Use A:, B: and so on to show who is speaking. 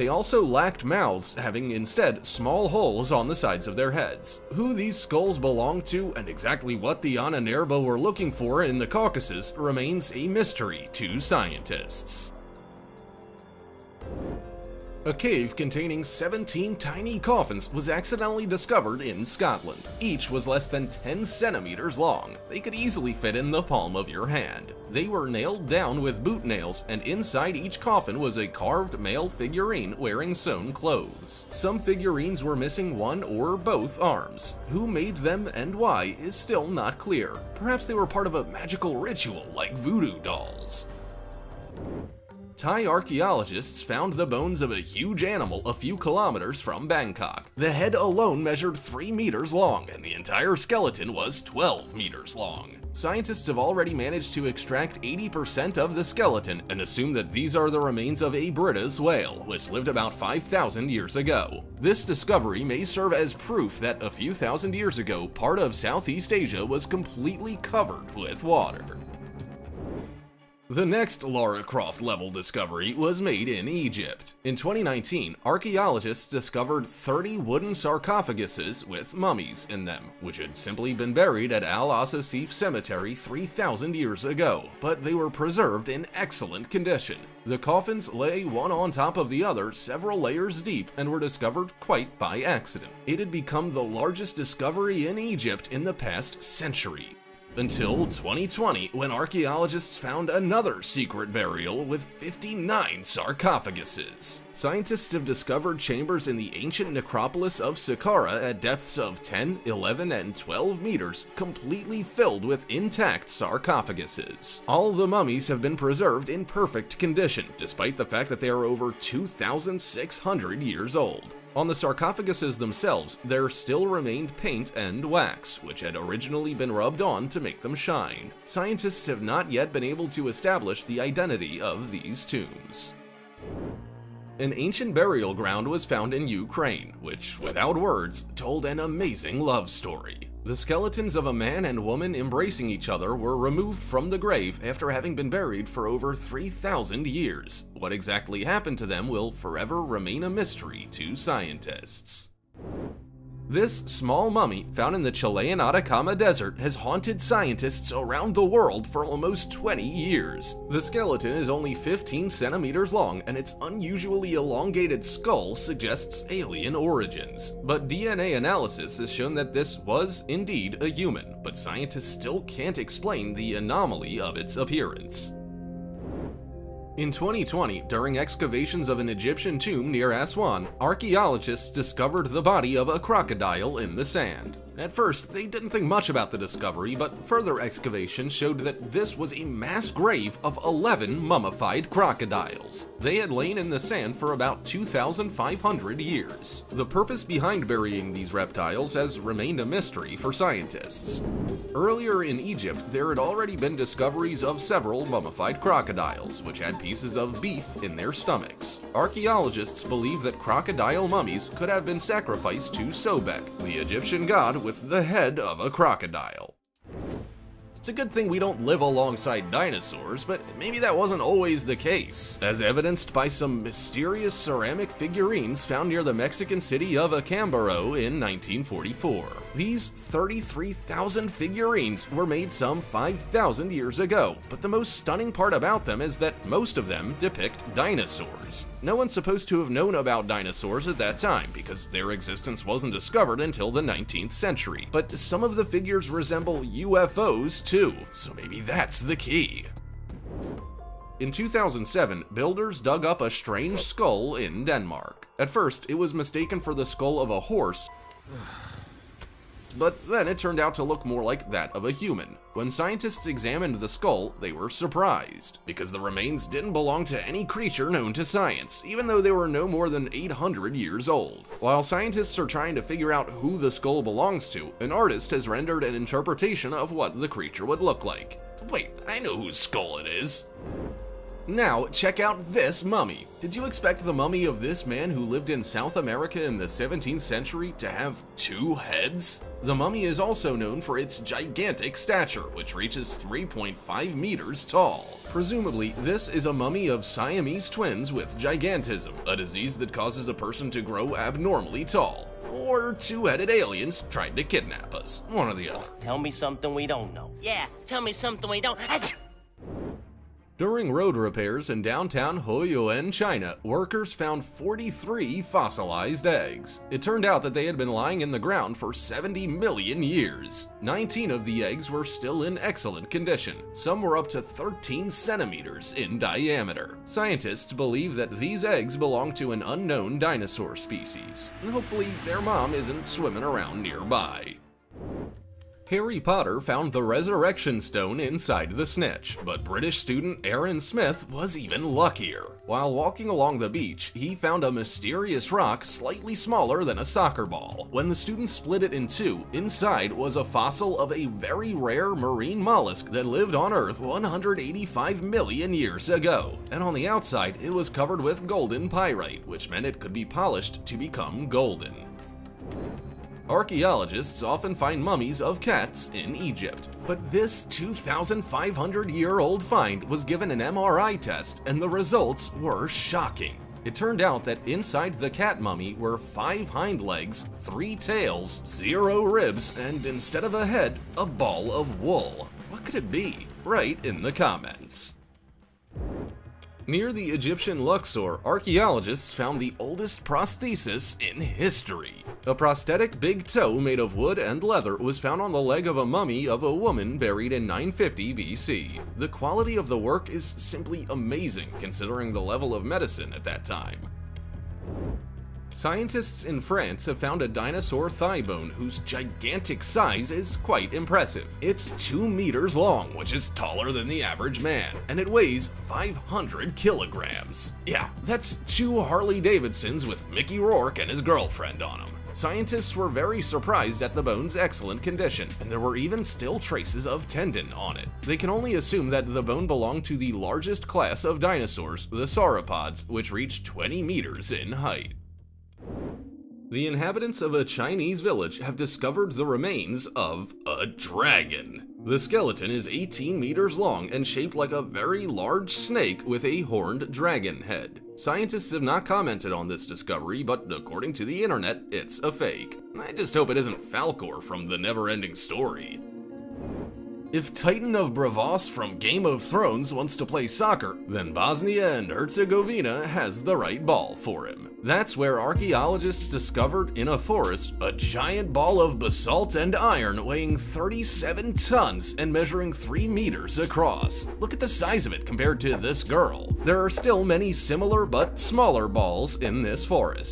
A: They also lacked mouths, having instead small holes on the sides of their heads. Who these skulls belonged to and exactly what the Ahnenerbe were looking for in the Caucasus remains a mystery to scientists. A cave containing 17 tiny coffins was accidentally discovered in Scotland. Each was less than 10 centimeters long. They could easily fit in the palm of your hand. They were nailed down with boot nails, and inside each coffin was a carved male figurine wearing sewn clothes. Some figurines were missing one or both arms. Who made them and why is still not clear. Perhaps they were part of a magical ritual like voodoo dolls. Thai archaeologists found the bones of a huge animal a few kilometers from Bangkok. The head alone measured 3 meters long, and the entire skeleton was 12 meters long. Scientists have already managed to extract 80% of the skeleton and assume that these are the remains of a Bryde's whale, which lived about 5,000 years ago. This discovery may serve as proof that a few thousand years ago, part of Southeast Asia was completely covered with water. The next Lara Croft level discovery was made in Egypt. In 2019, archaeologists discovered 30 wooden sarcophaguses with mummies in them, which had simply been buried at Al Asasif Cemetery 3,000 years ago, but they were preserved in excellent condition. The coffins lay one on top of the other several layers deep and were discovered quite by accident. It had become the largest discovery in Egypt in the past century. Until 2020, when archaeologists found another secret burial with 59 sarcophaguses. Scientists have discovered chambers in the ancient necropolis of Saqqara at depths of 10, 11, and 12 meters, completely filled with intact sarcophaguses. All the mummies have been preserved in perfect condition, despite the fact that they are over 2,600 years old. On the sarcophaguses themselves, there still remained paint and wax, which had originally been rubbed on to make them shine. Scientists have not yet been able to establish the identity of these tombs. An ancient burial ground was found in Ukraine, which, without words, told an amazing love story. The skeletons of a man and woman embracing each other were removed from the grave after having been buried for over 3,000 years. What exactly happened to them will forever remain a mystery to scientists. This small mummy, found in the Chilean Atacama Desert, has haunted scientists around the world for almost 20 years. The skeleton is only 15 centimeters long, and its unusually elongated skull suggests alien origins. But DNA analysis has shown that this was indeed a human, but scientists still can't explain the anomaly of its appearance. In 2020, during excavations of an Egyptian tomb near Aswan, archaeologists discovered the body of a crocodile in the sand. At first, they didn't think much about the discovery, but further excavation showed that this was a mass grave of 11 mummified crocodiles. They had lain in the sand for about 2,500 years. The purpose behind burying these reptiles has remained a mystery for scientists. Earlier in Egypt, there had already been discoveries of several mummified crocodiles, which had pieces of beef in their stomachs. Archaeologists believe that crocodile mummies could have been sacrificed to Sobek, the Egyptian god with the head of a crocodile. It's a good thing we don't live alongside dinosaurs, but maybe that wasn't always the case, as evidenced by some mysterious ceramic figurines found near the Mexican city of Acámbaro in 1944. These 33,000 figurines were made some 5,000 years ago, but the most stunning part about them is that most of them depict dinosaurs. No one's supposed to have known about dinosaurs at that time, because their existence wasn't discovered until the 19th century. But some of the figures resemble UFOs too, so maybe that's the key. In 2007, builders dug up a strange skull in Denmark. At first, it was mistaken for the skull of a horse, but then it turned out to look more like that of a human. When scientists examined the skull, they were surprised, because the remains didn't belong to any creature known to science, even though they were no more than 800 years old. While scientists are trying to figure out who the skull belongs to, an artist has rendered an interpretation of what the creature would look like. Wait, I know whose skull it is. Now, check out this mummy. Did you expect the mummy of this man who lived in South America in the 17th century to have 2 heads? The mummy is also known for its gigantic stature, which reaches 3.5 meters tall. Presumably, this is a mummy of Siamese twins with gigantism, a disease that causes a person to grow abnormally tall. Or 2-headed aliens trying to kidnap us, one or the other.
B: Tell me something we don't know. Yeah, tell me something we don't.
A: During road repairs in downtown Huiyuan, China, workers found 43 fossilized eggs. It turned out that they had been lying in the ground for 70 million years. 19 of the eggs were still in excellent condition. Some were up to 13 centimeters in diameter. Scientists believe that these eggs belong to an unknown dinosaur species. And hopefully their mom isn't swimming around nearby. Harry Potter found the Resurrection Stone inside the snitch, but British student Aaron Smith was even luckier. While walking along the beach, he found a mysterious rock slightly smaller than a soccer ball. When the student split it in two, inside was a fossil of a very rare marine mollusk that lived on Earth 185 million years ago. And on the outside, it was covered with golden pyrite, which meant it could be polished to become golden. Archaeologists often find mummies of cats in Egypt, but this 2,500-year-old find was given an MRI test and the results were shocking. It turned out that inside the cat mummy were 5 hind legs, 3 tails, 0 ribs, and instead of a head, a ball of wool. What could it be? Write in the comments. Near the Egyptian Luxor, archaeologists found the oldest prosthesis in history. A prosthetic big toe made of wood and leather was found on the leg of a mummy of a woman buried in 950 BC. The quality of the work is simply amazing considering the level of medicine at that time. Scientists in France have found a dinosaur thigh bone whose gigantic size is quite impressive. It's 2 meters long, which is taller than the average man, and it weighs 500 kilograms. Yeah, that's 2 Harley-Davidsons with Mickey Rourke and his girlfriend on them. Scientists were very surprised at the bone's excellent condition, and there were even still traces of tendon on it. They can only assume that the bone belonged to the largest class of dinosaurs, the sauropods, which reach 20 meters in height. The inhabitants of a Chinese village have discovered the remains of a dragon. The skeleton is 18 meters long and shaped like a very large snake with a horned dragon head. Scientists have not commented on this discovery, but according to the internet, it's a fake. I just hope it isn't Falkor from The Neverending Story. If Titan of Bravos from Game of Thrones wants to play soccer, then Bosnia and Herzegovina has the right ball for him. That's where archaeologists discovered in a forest a giant ball of basalt and iron weighing 37 tons and measuring 3 meters across. Look at the size of it compared to this girl. There are still many similar but smaller balls in this forest.